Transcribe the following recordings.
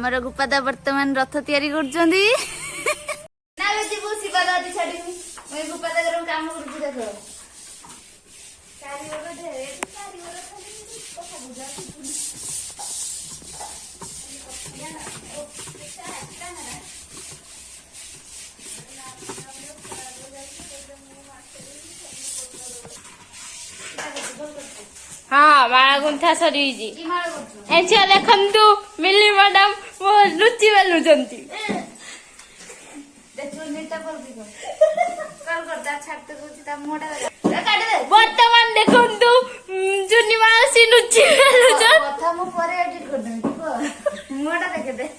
आमर गोपादा वर्तमान रथ तैयारी करछंदी ना बेटी बो शिवा दादी छाडी मैं गोपादा गरम काम करबू देखो चारि ओर ढेरे चारि ओर खाली कथा बुझा हाँ माला गुंथा सरी एछिया देखंतु मिली मैडम वो लुचि बेलुचंती देखो नेटा कर दिगो कर दा छाड़ते कोची ता मोटा काट दे वर्तमान देखंतु जुनी मासी लुचि बेलुचन कथा मो परे एडिट कर दे ठीक मोटा देखे दे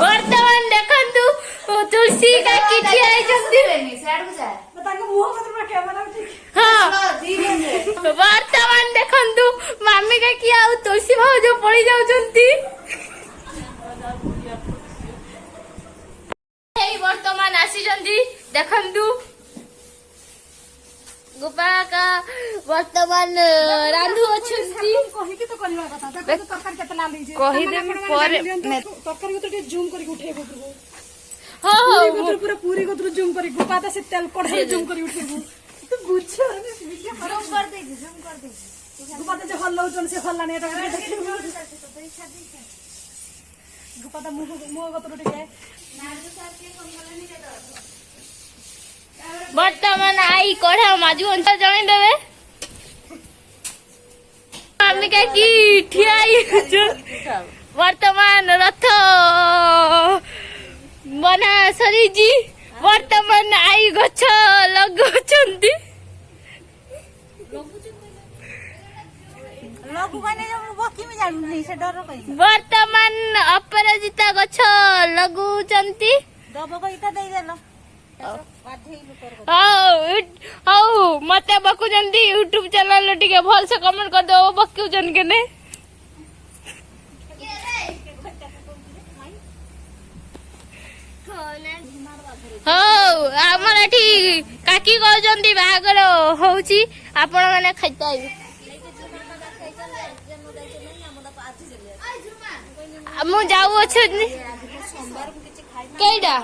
वर्तमान देखंतु तुलसी का किठी आई जंती नहीं साइड को जा बतांग मुंह मत में कैमरा ठीक हाँ धीरे वर्तमान देखंतु मामी का किया आउ तुलसी भाव जो पड़ी जाउचंती एई वर्तमान आसी जंती देखंतु गोपा का वर्तमान रांधु अछंती कहि के तो करवा कथा देखो तरकारी केते लाल हे कहि दे पर तरकारी को तो जूम करके उठेबो तू हाँ हाँ पूरा पूरी को जूम करके गोपादा से तेल कढ़ाई जूम करके उठेबो तू बुझछ रे जूम कर दे गोपादा जो हल्ला उजन से हल्ला ने गोपादा मुंह को तो उठे वर्तमान आई कढ़ा माजू अंतर जणाई देवे मामी का की ठियाई वर्तमान रथ बना सरी जी वर्तमान आई गछ लगुचंती लगु माने जो बकी में जानु नहीं से डर कहि वर्तमान अपराजिता गछ लगुचंती दबो को इटा दे देलो हौ मते बकुचंती यूट्यूब चैनल टिके भल से कमेंट कर दो बकुचन के ने हौ हमर एठी काकी कहउचंती बाहागर होउची आपण माने खाइता आइबे मु जाऊ अछि केइडा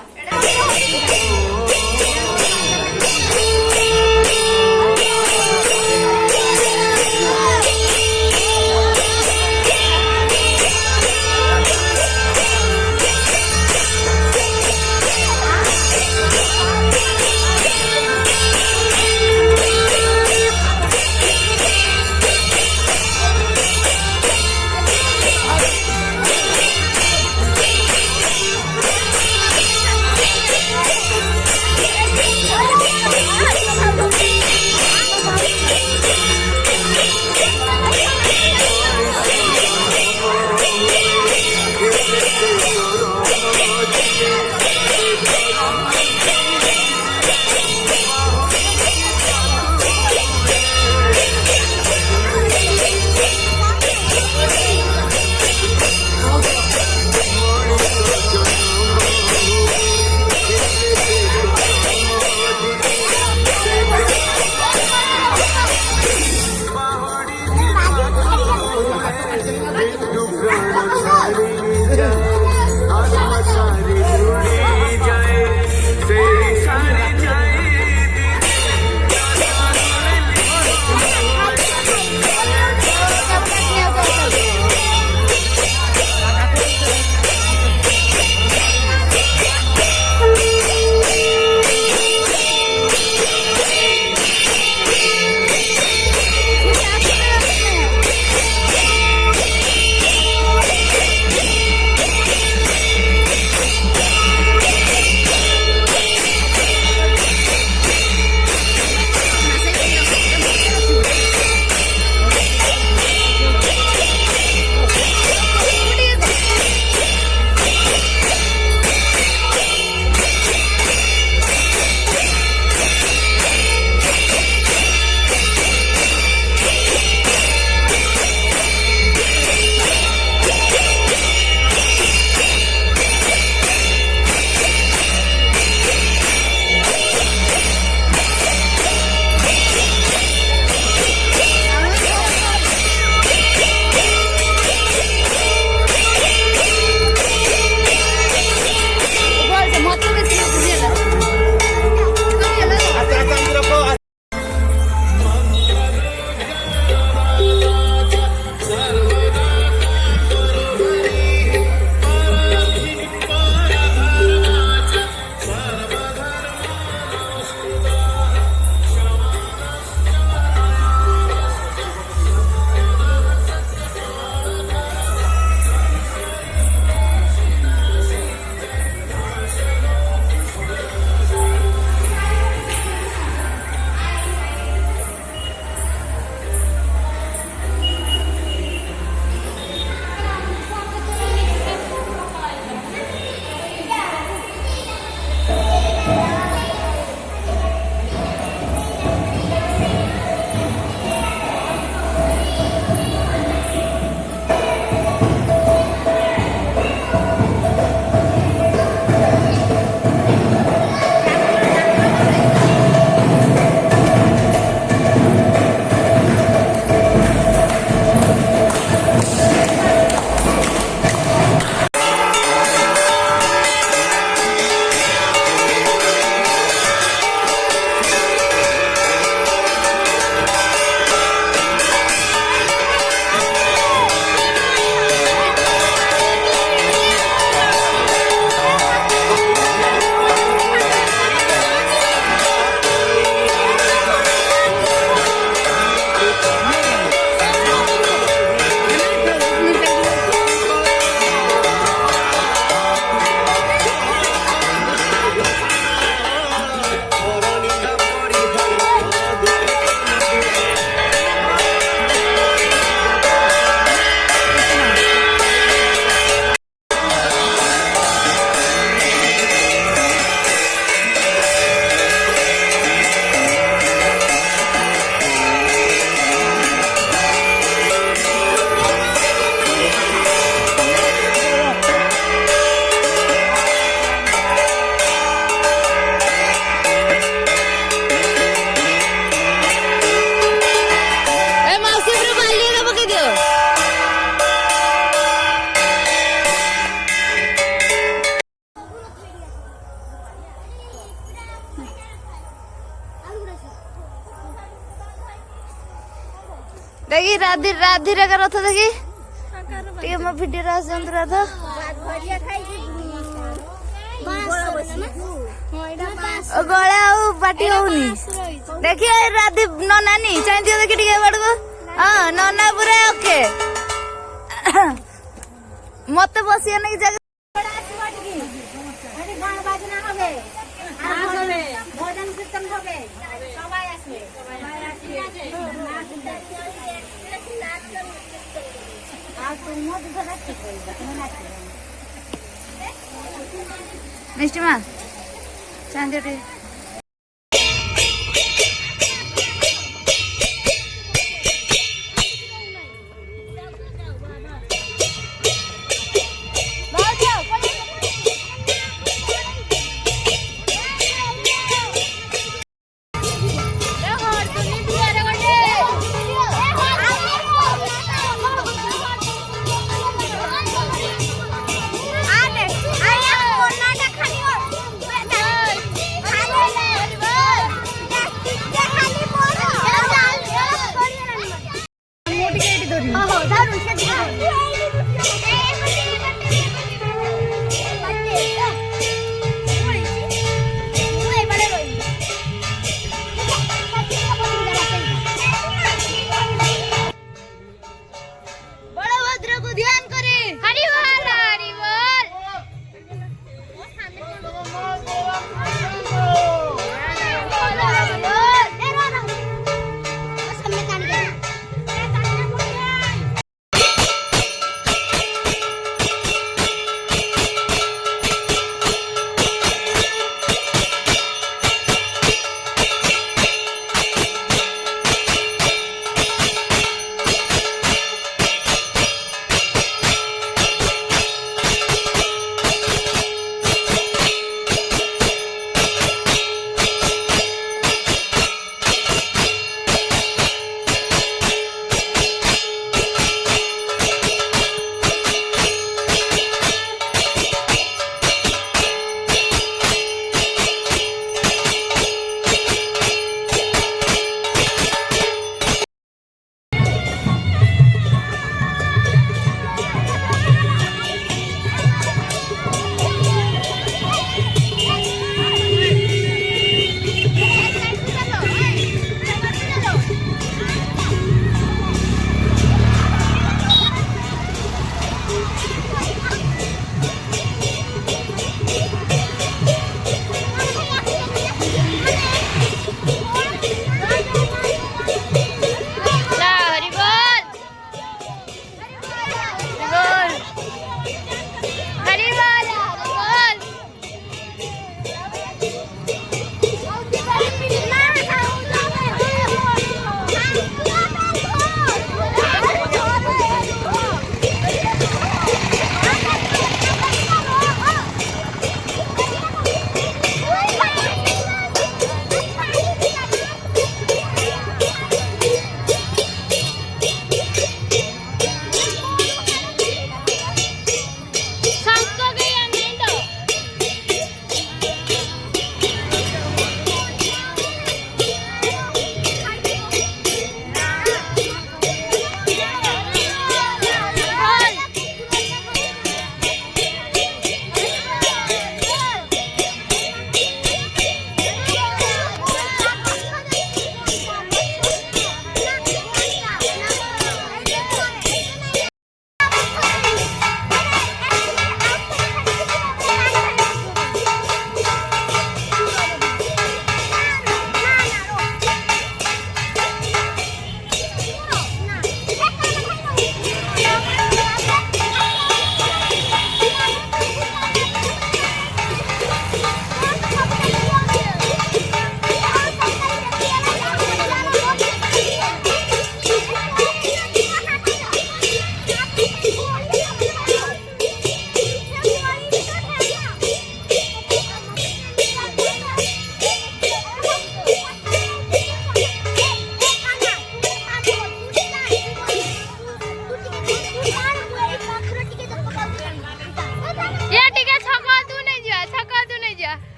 ରାଧିର ରଥ ଦେଖି ଟିକେ ମୋ ଭିଡିଓରେ ଆସନ୍ତୁ ରଥ। ଗଳା ଆଉ ପାଟି ହଉନି ଦେଖିଏ ରାଧି ନନାନି ଚାହିଁଥିବ ଦେଖି ଟିକେ ବାଡକୁ। ହଁ ନନା ପୁରା ଓକେ। ମତେ ବସିବା ନାକି ଜାଗା ভজন কীর্তন হবে, সবাই আসবে। আর তুমি দুটো রাখতে পারবে, তুমি রাখতে পারবে। মিষ্টি মা চাঁদি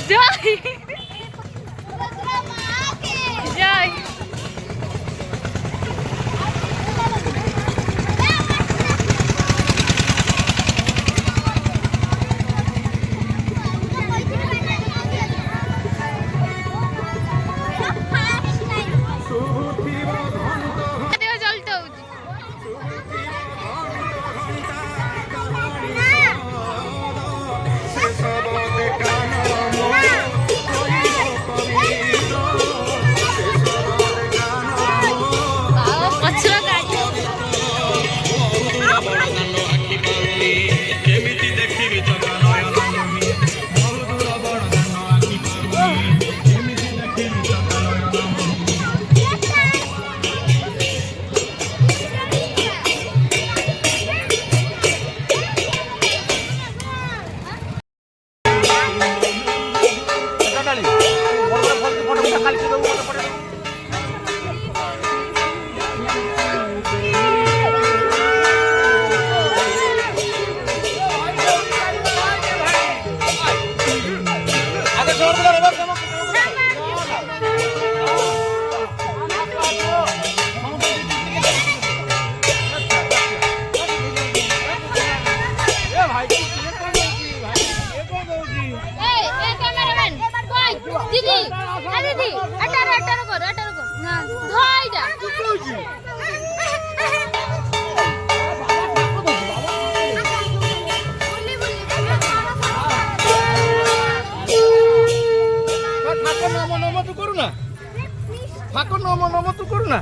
জয় জয় চলতে হচ্ছে ପଛର ଗାଡି দিদি দিদি আটার আটার কর ধই যা ঠাকুর নম তু করু না ঠাকুর নম তু করু না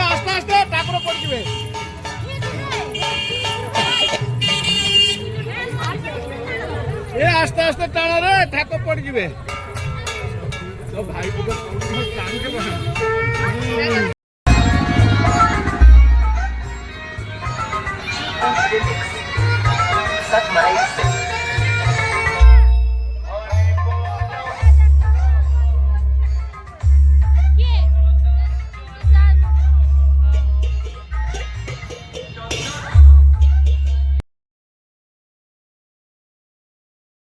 আস্তে আস্তে ঠাকুর পড়িবে আস্তে আস্তে টানা রে ঠাকুর পড়িবে তো ভাই Sat mais